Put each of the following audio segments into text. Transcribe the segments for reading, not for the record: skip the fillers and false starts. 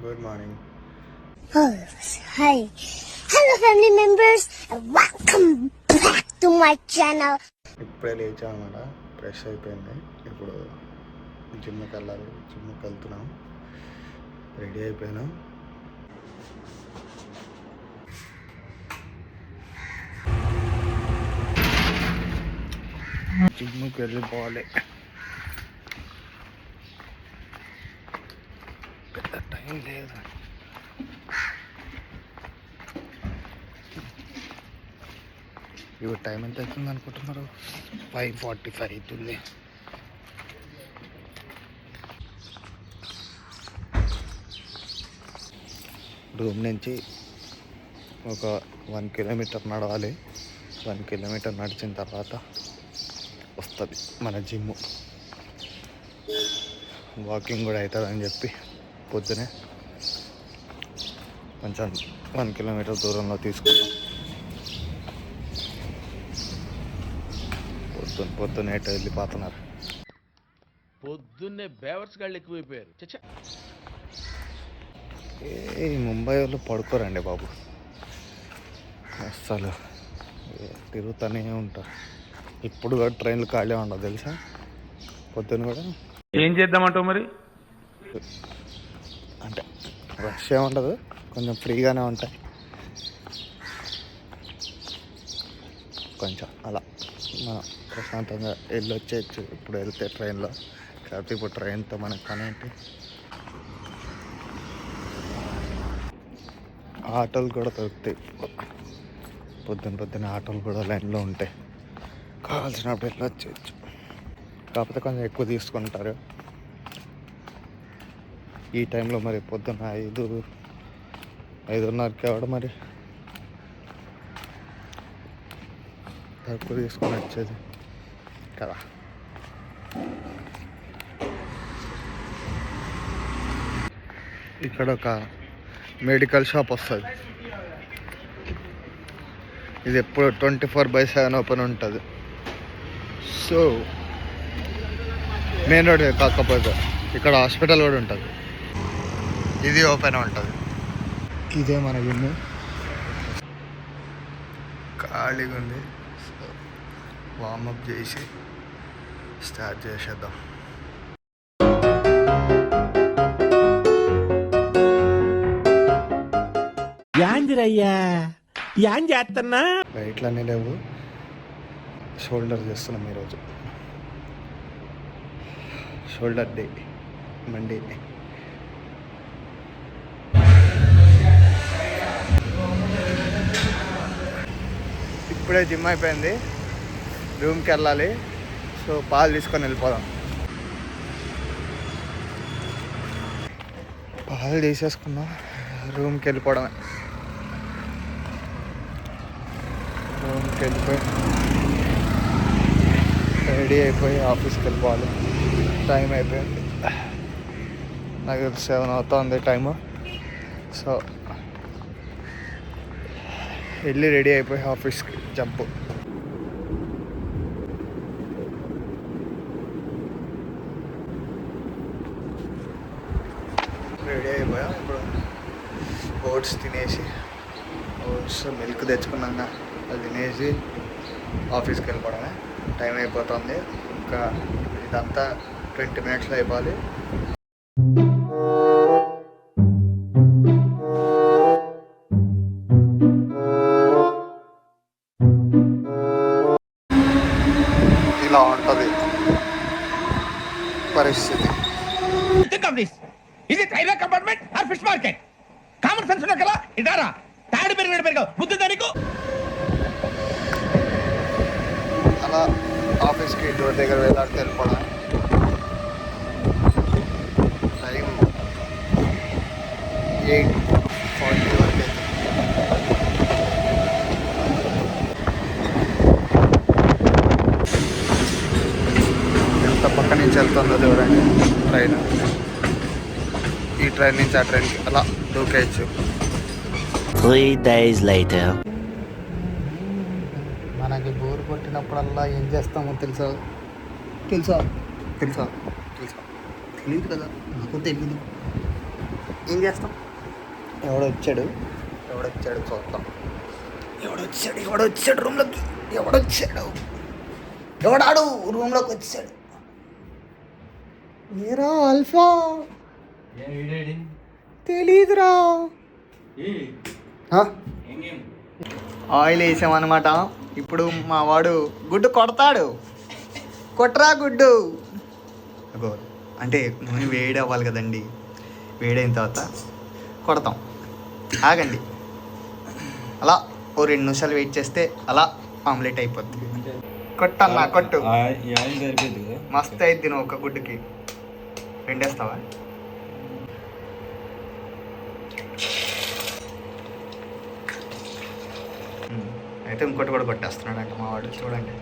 Good morning. Hi. Hello family members and welcome back to my channel. ఇప్పుడే లేచామన్నమాట, fresh అయిపోయింది. ఇప్పుడు జిమ్కి వెళ్ళాలి. జిమ్కి వెళ్తున్నాం, రెడీ అయిపోయినాం. జిమ్కి వెళ్ళిపోవాలి. పెద్ద టైం లేదు. ఇప్పుడు టైం ఎంత అవుతుంది అనుకుంటున్నారు? 5:45 అవుతుంది. రూమ్ నుంచి ఒక 1 కిలోమీటర్ నడవాలి. 1 కిలోమీటర్ నడిచిన తర్వాత వస్తుంది మన జిమ్. వాకింగ్ కూడా అవుతుందని చెప్పి పొద్దునే కొంచెం 1 కిలోమీటర్ దూరంలో తీసుకున్నాం. పొద్దున్నే ఎటు వెళ్ళిపోతున్నారు. పొద్దున్నే బేవర్స్ గాళ్ళు ఎక్కువైపోయారు. చచ్చా, ఏ ముంబై వాళ్ళు పడుకోరండి బాబు, అస్సలు తిరుగుతూనే ఉంటారు. ఇప్పుడు కూడా ట్రైన్లు ఖాళీ ఉండవు తెలుసా. పొద్దున్న కూడా ఏం చేద్దామంటావు మరి? అంటే రష్ ఉండదు, కొంచెం ఫ్రీగానే ఉంటాయి. కొంచెం అలా మనం ప్రశాంతంగా వెళ్ళొచ్చేయచ్చు ఇప్పుడు వెళ్తే ట్రైన్లో. కాకపోతే ఇప్పుడు ట్రైన్తో మనకు పని ఏంటి? ఆటోలు కూడా దొరుకుతాయి. పొద్దున్న ఆటోలు కూడా లైన్లో ఉంటాయి, కావాల్సినప్పుడు వెళ్ళొచ్చేయచ్చు. కాకపోతే కొంచెం ఎక్కువ తీసుకుంటారు ఈ టైంలో. మరి పొద్దున్న 5:30కి ఎవడ మరి తక్కువ తీసుకొని వచ్చేది కదా. ఇక్కడ ఒక మెడికల్ షాప్ వస్తుంది. ఇది ఎప్పుడు 24/7 ఓపెన్ ఉంటుంది. సో మెయిన్ రోడ్ కాకపోతే ఇక్కడ హాస్పిటల్ కూడా ఉంటుంది. ఇది ఓపెన్ ఉంటుంది. ఇదే మన జిమ్, ఖాళీగా ఉంది. సో వార్మప్ చేసి స్టార్ట్ చేసేద్దాం. యాందిరయ్యా యాం చేస్తున్నా? వెయిట్లన్నీ లేవు, షోల్డర్ చేస్తున్నాం ఈరోజు. Shoulder day, Monday. ఇప్పుడే జిమ్ అయిపోయింది, రూమ్కి వెళ్ళాలి. సో పాలు తీసుకొని వెళ్ళిపోదాం. పాలు తీసేసుకున్నాం, రూమ్కి వెళ్ళిపోవడమే. రూమ్కి వెళ్ళిపోయి రెడీ అయిపోయి ఆఫీస్కి వెళ్ళిపోవాలి. టైం అయిపోయింది, నాకు 7 అవుతుంది టైము. సో వెళ్ళి రెడీ అయిపోయి ఆఫీస్కి జంపు. రెడీ అయిపోయా. ఇప్పుడు ఓట్స్ తినేసి, ఓట్స్ మిల్క్ తెచ్చుకున్నాక అది తినేసి ఆఫీస్కి వెళ్ళిపోవడమే. టైం అయిపోతుంది, ఇంకా ఇదంతా 20 మినిట్స్లో అయిపోవాలి. ఇలా ఉంటుంది పరిస్థితి. ఇది railway compartment or fish market? Common sense ఉన్నా కదా, ఇటారా తాడు పెరిగాడు బుద్ధి దానికి. అలా ఆఫీస్కి డోర్ దగ్గర వెళ్ళాడితే వెళ్ళిపోవడం. టైం 8:40 వరకు అయితే. ఎంత పక్క నుంచి వెళ్తుందో దూరంగా ట్రైన్. ఈ ట్రైన్ నుంచి ఆ ట్రైన్కి అలా దూకేయచ్చు. 3 days later. మనకి బోర్ కొట్టినప్పుడల్లా ఏం చేస్తామో తెలుసా? తెలియదు కదా, నాకు తెలియదు. ఏం చేస్తాం? ఎవడొచ్చాడు చూద్దాం. ఎవడొచ్చాడు రూమ్లోకి, ఎవడాడు రూమ్లోకి వచ్చాడు. మీరా ఆల్ఫా తెలీదురా. ఆయిల్ వేసామన్నమాట. ఇప్పుడు మా వాడు గుడ్డు కొడతాడు. కొట్టరా గుడ్డు. అగో అంటే నూనె వేడి అవ్వాలి కదండి. వేడైన తర్వాత కొడతాం. ఆగండి, అలా ఓ 2 నిమిషాలు వెయిట్ చేస్తే అలా ఆమ్లెట్ అయిపోద్ది. కొట్టన్నా కొట్టు. మస్తు అయిద్ది. నువ్వు ఒక గుడ్డుకి 2 వేస్తావా? అయితే ఇంకోటి కూడా కొట్టేస్తున్నాడంట మా వాడు. చూడండి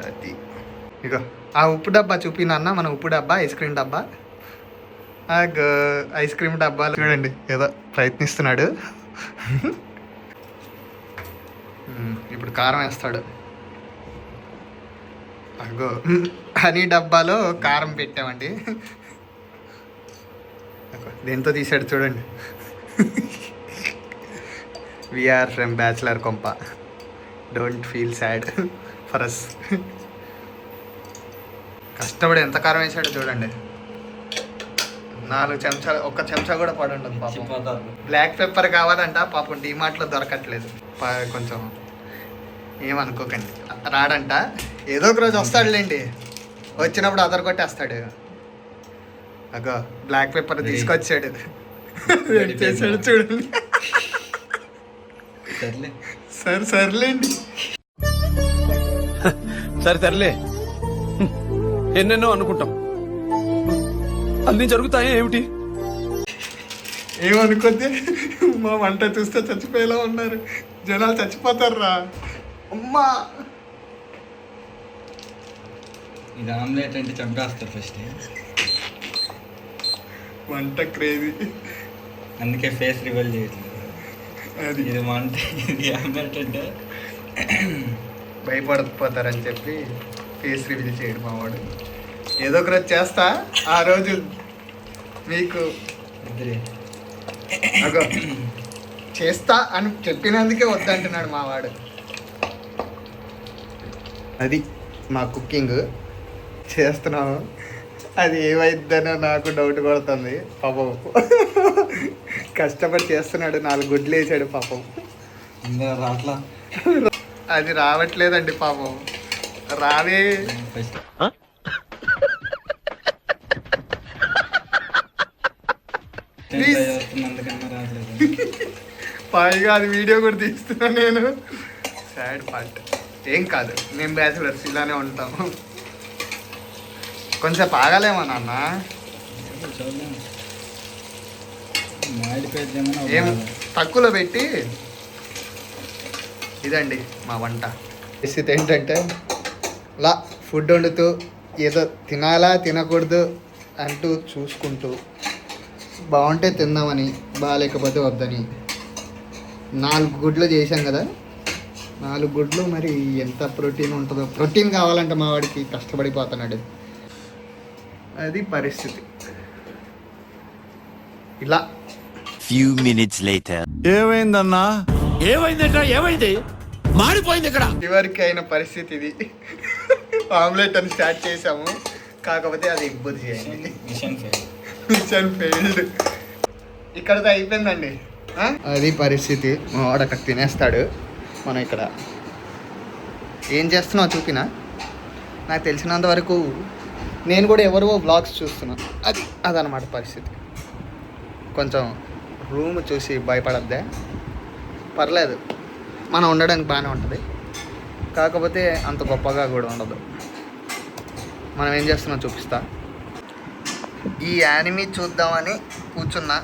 అది. ఇక ఆ ఉప్పు డబ్బా చూపినన్న, మన ఉప్పు డబ్బా, ఐస్ క్రీమ్ డబ్బా. ఐస్ క్రీమ్ డబ్బాలు చూడండి ఏదో ప్రయత్నిస్తున్నాడు. ఇప్పుడు కారం వేస్తాడు. అగో హనీ డబ్బాలో కారం పెట్టామండి. దేంతో తీసాడు చూడండి. వీఆర్ ఫ్రమ్ బ్యాచులర్ కొంప. Don't feel sad for us. కష్టపడి ఎంత కారం వేసాడో చూడండి. 4 చెంచాలు, 1 చెంచా కూడా పడి ఉండదు పాపం. బ్లాక్ పెప్పర్ కావాలంట పాపం, డీమార్ట్లో దొరకట్లేదు. కొంచెం ఏమనుకోకండి, రాడంట. ఏదో ఒక రోజు వస్తాడులేండి. వచ్చినప్పుడు అదర్ కొట్టేస్తాడు. అగో బ్లాక్ పెప్పర్ తీసుకొచ్చాడు. చేశాడు చూడండి. సర్లేండి. సర్లే, ఎన్నెన్నో అనుకుంటాం, అన్ని జరుగుతాయి ఏమిటి? ఏమనుకోద్ది. మా వంట చూస్తే చచ్చిపోయేలా ఉన్నారు జనాలు. చచ్చిపోతారా అమ్మా. ఇది ఆమ్లెట్ అంటే చంపేస్తారు ఫస్ట్. వంట క్రేజీ, అందుకే ఫేస్ రివీల్ చేయట్లేదు. అది ఇది వంట, ఇది ఆమ్లెట్ అంటే భయపడిపోతారని చెప్పి ఫేస్ రివీల్ చేయడు మా వాడు. ఏదో ఒక రోజు చేస్తా. ఆ రోజు మీకు అగో చేస్తా అని చెప్పినందుకే వద్దంటున్నాడు మా వాడు. అది మా కుకింగ్ చేస్తున్నాము. అది ఏమైద్దనో నాకు డౌట్ కొడుతుంది పాపం. కష్టపడి చేస్తున్నాడు. 4 గుడ్లు వేసాడు పాపం. రాట్లా, అది రావట్లేదండి పాపం. రావే. అందుకన్నా రావట్లేదు. పైగా అది వీడియో కూడా తీస్తున్నా నేను. Sad part. ఏం కాదు, మేము బ్యాచులర్స్ ఇలానే ఉంటాము. కొంచెం ఆగాలేమో నాన్న. ఏం తక్కువలో పెట్టి. ఇదండి మా వంట. పరిస్థితి ఏంటంటే ఇలా ఫుడ్ వండుతూ ఏదో తినాలా తినకూడదు అంటూ చూసుకుంటూ, బాగుంటే తిందామని, బాగాలేకపోతే వద్దని 4 గుడ్లు చేశాం కదా. 4 గుడ్లు మరి ఎంత ప్రోటీన్ ఉంటుందో. ప్రోటీన్ కావాలంటే మా వాడికి కష్టపడిపోతున్నాడు. అది పరిస్థితి. ఇలా Few minutes later. ఏమైందన్నా? ఏమైంది? మాడిపోయింది ఇక్కడ. చివరికి అయిన పరిస్థితి ఇది. ఆమ్లెట్ అని స్టార్ట్ చేసాము, కాకపోతే అది ఇబ్బంది చేయండి. Mission failed. ఇక్కడతో అయిపోయిందండి. అది పరిస్థితి. మా వాడు అక్కడ తినేస్తాడు. మనం ఇక్కడ ఏం చేస్తున్నావు చూపినా. నాకు తెలిసినంత వరకు నేను కూడా ఎవరివో బ్లాగ్స్ చూస్తున్నా. అదనమాట పరిస్థితి. కొంచెం రూమ్ చూసి భయపడద్దే. పర్లేదు, మనం ఉండడానికి బాగానే ఉంటుంది. కాకపోతే అంత గొప్పగా కూడా ఉండదు. మనం ఏం చేస్తున్నాం చూపిస్తా. ఈ యానిమీ చూద్దామని కూర్చున్నా.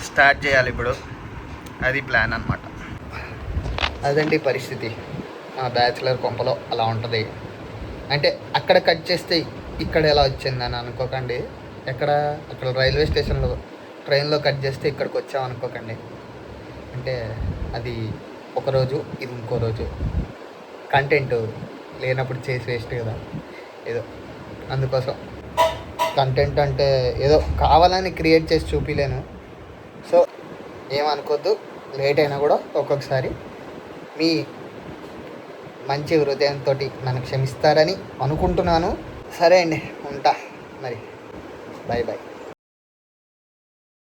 స్టార్ట్ చేయాలి ఇప్పుడు. అది ప్లాన్ అన్నమాట. అదండి పరిస్థితి. మా బ్యాచులర్ కొంపలో అలా ఉంటుంది. అంటే అక్కడ కట్ చేస్తే ఇక్కడ ఎలా వచ్చిందని అనుకోకండి. అక్కడ రైల్వే స్టేషన్లో ట్రైన్లో కట్ చేస్తే ఇక్కడికి వచ్చామనుకోకండి. అంటే అది ఒకరోజు, ఇది ఇంకో రోజు. కంటెంట్ లేనప్పుడు చేసి వేస్ట్ కదా ఏదో, అందుకోసం కంటెంట్ అంటే ఏదో కావాలని క్రియేట్ చేసి చూపిలేను. సో ఏమనుకోద్దు, లేట్ అయినా కూడా ఒక్కొక్కసారి మీ మంచి హృదయంతో నన్ను క్షమిస్తారని అనుకుంటున్నాను. సరే అండి, ఉంటా మరి. Bye bye.